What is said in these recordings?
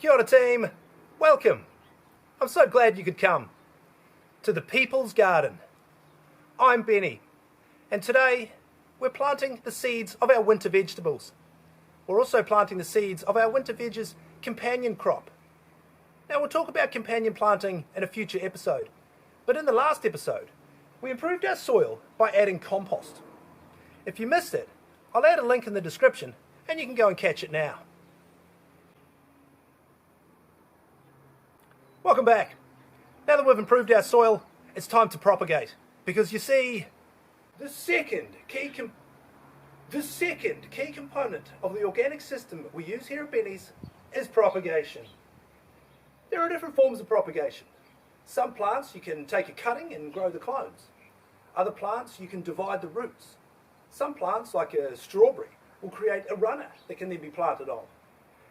Kia ora team, welcome. I'm so glad you could come to the People's Garden. I'm Benny, and today we're planting the seeds of our winter vegetables. We're also planting the seeds of our winter vege's companion crop. Now we'll talk about companion planting in a future episode, but in the last episode we improved our soil by adding compost. If you missed it, I'll add a link in the description and you can go and catch it now. Welcome back. Now that we've improved our soil, it's time to propagate. Because you see, the second key component of the organic system we use here at Benny's is propagation. There are different forms of propagation. Some plants you can take a cutting and grow the clones. Other plants you can divide the roots. Some plants, like a strawberry, will create a runner that can then be planted on.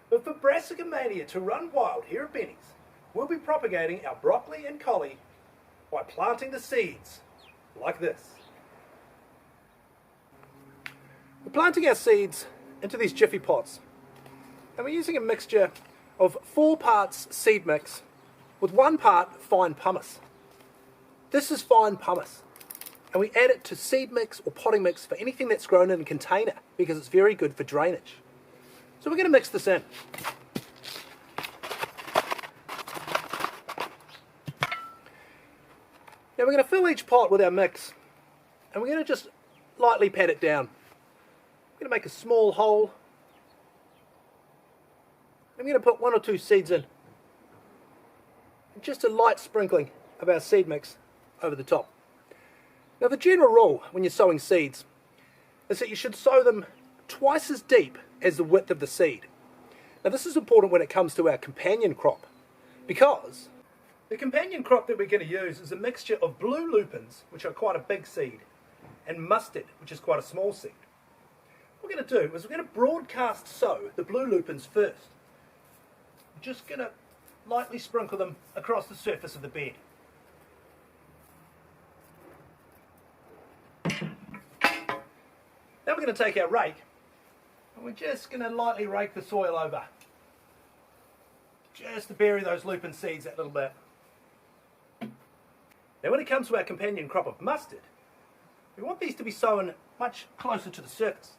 But for Brassicamania to run wild here at Benny's, we'll be propagating our broccoli and collie by planting the seeds like this. We're planting our seeds into these jiffy pots, and we're using a mixture of 4 parts seed mix with 1 part fine pumice. This is fine pumice, and we add it to seed mix or potting mix for anything that's grown in a container because it's very good for drainage. So we're going to mix this in. Now we're going to fill each pot with our mix, and we're going to just lightly pat it down. We're going to make a small hole. I'm going to put 1 or 2 seeds in. And just a light sprinkling of our seed mix over the top. Now the general rule when you're sowing seeds is that you should sow them twice as deep as the width of the seed. Now this is important when it comes to our companion crop, because the companion crop that we're going to use is a mixture of blue lupins, which are quite a big seed, and mustard, which is quite a small seed. What we're going to do is we're going to broadcast sow the blue lupins first. We're just going to lightly sprinkle them across the surface of the bed. Now we're going to take our rake, and we're just going to lightly rake the soil over, just to bury those lupin seeds that little bit. Now when it comes to our companion crop of mustard, we want these to be sown much closer to the surface.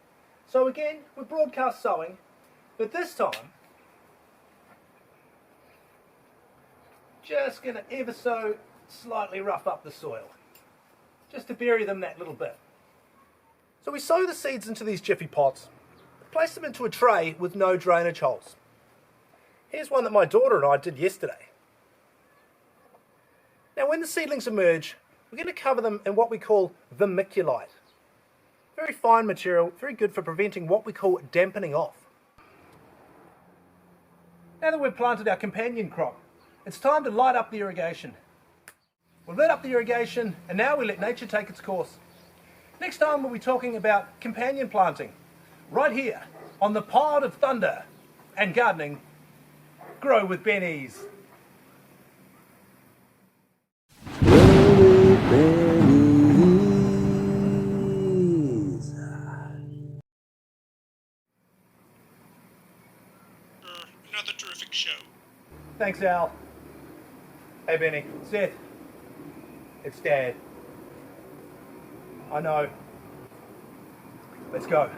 So again, we're broadcast sowing, but this time, just going to ever so slightly rough up the soil, just to bury them that little bit. So we sow the seeds into these jiffy pots, place them into a tray with no drainage holes. Here's one that my daughter and I did yesterday. Now when the seedlings emerge, we're going to cover them in what we call vermiculite. Very fine material, very good for preventing what we call dampening off. Now that we've planted our companion crop, it's time to light up the irrigation. We've lit up the irrigation, and now we let nature take its course. Next time we'll be talking about companion planting, right here on the Pod of Thunder and Gardening. Grow with Benny's. Another terrific show. Thanks, Al. Hey, Benny. Seth. It's Dad. I know. Let's go.